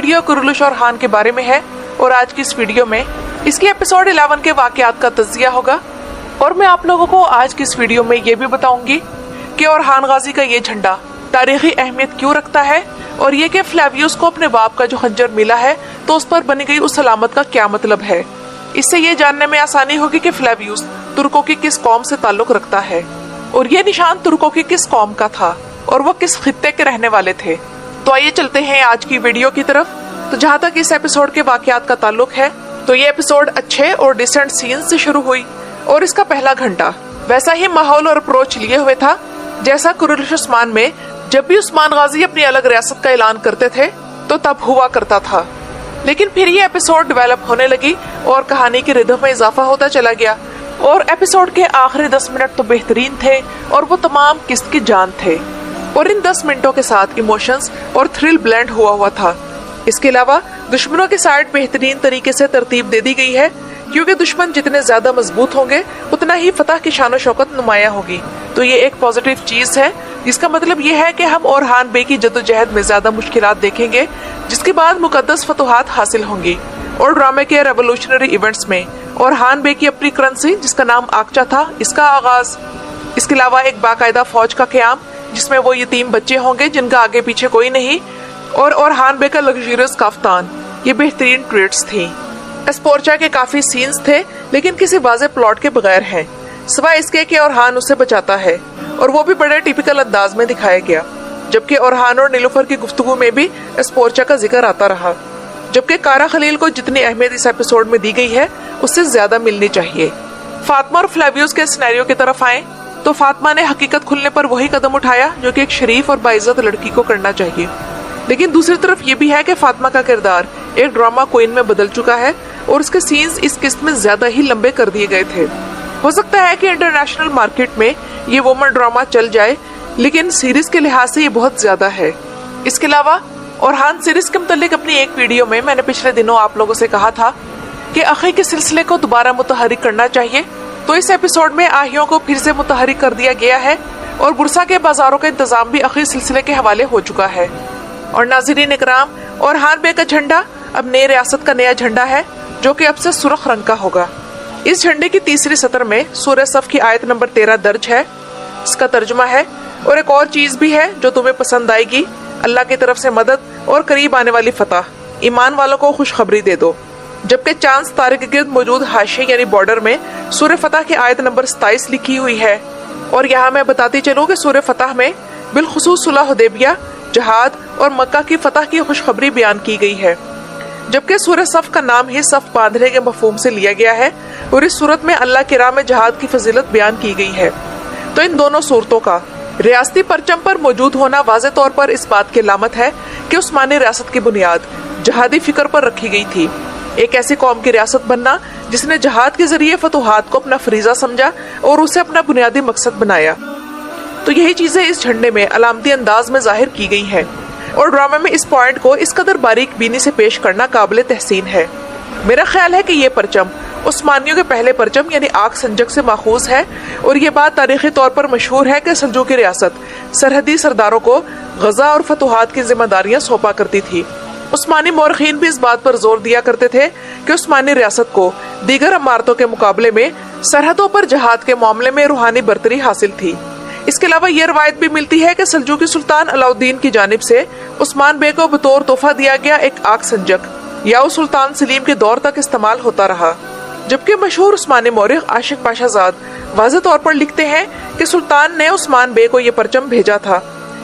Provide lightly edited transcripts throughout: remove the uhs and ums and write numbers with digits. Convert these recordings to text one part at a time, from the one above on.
Video قرلش اور خان کے بارے میں ہے اور آج کی اس ویڈیو میں اس کی ایپیسوڈ 11 کے واقعات کا تجزیہ ہوگا اور میں آپ لوگوں کو آج کی اس ویڈیو میں یہ بھی بتاؤں گی کہ اورحان غازی کا یہ جھنڈا تاریخی اہمیت کیوں رکھتا ہے اور یہ کہ فلیویوس کو اپنے باپ کا جو خنجر ملا ہے تو اس پر بنی گئی اس علامت کا کیا مطلب ہے۔ اس سے یہ جاننے میں آسانی ہوگی کہ فلیویوس ترکوں کی کس قوم سے تعلق رکھتا ہے اور یہ نشان ترکوں کی کس قوم کا تھا اور وہ کس خطے کے رہنے والے تھے۔ تو آئیے چلتے ہیں آج کی ویڈیو کی طرف۔ تو جہاں تک اس ایپیسوڈ کے واقعات کا تعلق ہے تو یہ ایپیسوڈ اچھے اور ڈیسنٹ سین سے شروع ہوئی اور اس کا پہلا گھنٹہ ویسا ہی ماحول اور اپروچ لیے ہوئے تھا جیسا قرلش عثمان میں جب بھی عثمان غازی اپنی الگ ریاست کا اعلان کرتے تھے تو تب ہوا کرتا تھا، لیکن پھر یہ ایپیسوڈ ڈیولپ ہونے لگی اور کہانی کے ردم میں اضافہ ہوتا چلا گیا اور ایپیسوڈ کے آخری 10 منٹ تو بہترین تھے اور وہ تمام قسط کی جان تھے اور ان 10 منٹوں کے ساتھ ایموشنز اور تھرل بلینڈ ہوا تھا۔ اس کے علاوہ دشمنوں کی سائیڈ بہترین طریقے سے ترتیب دے دی گئی ہے کیونکہ دشمن جتنے زیادہ مضبوط ہوں گے اتنا ہی فتح کی شان و شوکت نمایاں ہوگی۔ تو یہ ایک پازیٹیو چیز ہے جس کا مطلب یہ ہے کہ ہم اورحان بے کی جدوجہد میں زیادہ مشکلات دیکھیں گے جس کے بعد مقدس فتوحات حاصل ہوں گی اور ڈرامے کے ریولوشنری ایونٹس میں اورحان بے کی اپنی کرنسی جس کا نام آکچا تھا اس کا آغاز۔ اس کے علاوہ ایک باقاعدہ فوج کا قیام جس میں وہ یتیم بچے ہوں گے جن کا آگے پیچھے کوئی نہیں اور اورحان بے کا لگژریس کافتان، یہ بہترین ٹریٹس تھیں۔ اسپورچا کے کافی سینز تھے لیکن کسی واضح پلاٹ کے بغیر ہیں سوائے اس کے کہ اورحان اسے بچاتا ہے اور وہ بھی بڑے ٹیپیکل انداز میں دکھایا گیا، جبکہ اورحان اور نیلوفر کی گفتگو میں بھی اسپورچا کا ذکر آتا رہا، جبکہ کارا خلیل کو جتنی اہمیت اس ایپیسوڈ میں دی گئی ہے اس سے زیادہ ملنی چاہیے۔ فاطمہ اور فلیویوس کے سینیریو کی طرف آئیں تو فاطمہ نے حقیقت کھلنے پر وہی قدم اٹھایا جو کہ ایک شریف اور باعزت لڑکی کو کرنا چاہیے، لیکن دوسری طرف یہ بھی ہے کہ فاطمہ کا کردار ایک ڈرامہ کوئن میں بدل چکا ہے اور اس کے سینز اس قسط میں زیادہ ہی لمبے کر دیے گئے تھے۔ ہو سکتا ہے کہ انٹرنیشنل مارکیٹ میں یہ وومن ڈرامہ چل جائے لیکن سیریز کے لحاظ سے یہ بہت زیادہ ہے۔ اس کے علاوہ اورحان سیریز کے متعلق اپنی ایک ویڈیو میں نے پچھلے دنوں آپ لوگوں سے کہا تھا کہ اخی کے سلسلے کو دوبارہ متحرک کرنا چاہیے، تو اس ایپیسوڈ میں آہیوں کو پھر سے متحرک کر دیا گیا ہے اور برسا کے بازاروں کا انتظام بھی اخی سلسلے کے حوالے ہو چکا ہے۔ اور ناظرین اکرام، اورحان بے کا جھنڈا اب نئی ریاست کا نیا جھنڈا ہے جو کہ اب سے سرخ رنگ کا ہوگا۔ اس جھنڈے کی تیسری سطر میں سورہ صف کی آیت نمبر 13 درج ہے۔ اس کا ترجمہ ہے، اور ایک اور چیز بھی ہے جو تمہیں پسند آئے گی، اللہ کی طرف سے مدد اور قریب آنے والی فتح، ایمان والوں کو خوشخبری دے دو۔ جبکہ چاند ستارے کے گرد موجود حاشیے یعنی بارڈر میں سورہ فتح کی آیت نمبر 27 لکھی ہوئی ہے، اور یہاں میں بتاتی چلوں کہ سورہ فتح میں بالخصوص صلح حدیبیہ، جہاد اور مکہ کی فتح کی خوشخبری بیان کی گئی ہے، جبکہ سورہ صف کا نام ہی صف باندھنے کے مفہوم سے لیا گیا ہے اور اس صورت میں اللہ کی راہ میں جہاد کی فضیلت بیان کی گئی ہے۔ تو ان دونوں صورتوں کا ریاستی پرچم پر موجود ہونا واضح طور پر اس بات کی علامت ہے کہ عثمانی ریاست کی بنیاد جہادی فکر پر رکھی گئی تھی، ایک ایسی قوم کی ریاست بننا جس نے جہاد کے ذریعے فتوحات کو اپنا فریضہ سمجھا اور اسے اپنا بنیادی مقصد بنایا۔ تو یہی چیزیں اس جھنڈے میں علامتی انداز میں ظاہر کی گئی ہیں اور ڈرامے میں اس پوائنٹ کو اس قدر باریک بینی سے پیش کرنا قابل تحسین ہے۔ میرا خیال ہے کہ یہ پرچم عثمانیوں کے پہلے پرچم یعنی آگ سنجک سے ماخوذ ہے اور یہ بات تاریخی طور پر مشہور ہے کہ سلجوقی ریاست سرحدی سرداروں کو غزہ اور فتوحات کی ذمہ داریاں سونپا کرتی تھی۔ عثمانی مورخین بھی اس بات پر زور دیا کرتے تھے کہ عثمانی ریاست کو دیگر امارتوں کے مقابلے میں سرحدوں پر جہاد کے معاملے میں روحانی برتری حاصل تھی۔ اس کے علاوہ یہ روایت بھی ملتی ہے کہ سلجوقی سلطان علاؤالدین کی جانب سے عثمان بے کو بطور تحفہ دیا گیا ایک آگ سنجک یا سلطان سلیم کے دور تک استعمال ہوتا رہا، جبکہ مشہور عثمانی مورخ عاشق پاشا زاد واضح طور پر لکھتے ہیں کہ سلطان نے عثمان بے کو یہ پرچم بھیجا تھا۔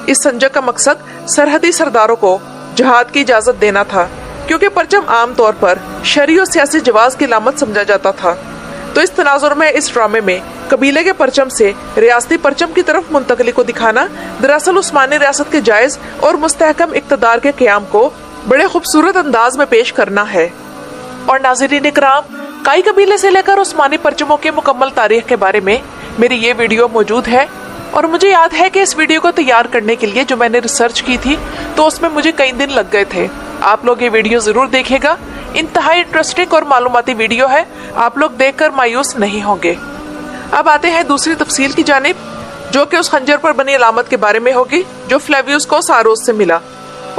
اس سنجک کا مقصد سرحدی سرداروں کو جہاد کی اجازت دینا تھا کیونکہ پرچم عام طور پر شرعی اور سیاسی جواز کی علامت سمجھا جاتا تھا۔ تو اس تناظر میں اس ڈرامے میں قبیلے کے پرچم سے ریاستی پرچم کی طرف منتقلی کو دکھانا دراصل عثمانی ریاست کے جائز اور مستحکم اقتدار کے قیام کو بڑے خوبصورت انداز میں پیش کرنا ہے۔ اور ناظرین اکرام، کائی قبیلے سے لے کر عثمانی پرچموں کے مکمل تاریخ کے بارے میں میری یہ ویڈیو موجود ہے اور مجھے یاد ہے کہ اس ویڈیو کو تیار کرنے کے لیے جو میں نے ریسرچ کی تھی تو اس میں مجھے کئی دن لگ گئے تھے۔ آپ لوگ یہ ویڈیو ضرور دیکھے گا، انتہائی انٹرسٹنگ اور معلوماتی ویڈیو ہے، آپ لوگ دیکھ کر مایوس نہیں ہوں گے۔ اب آتے ہیں دوسری تفصیل کی جانب جو کہ اس خنجر پر بنی علامت کے بارے میں ہوگی جو فلیویوس کو ساروس سے ملا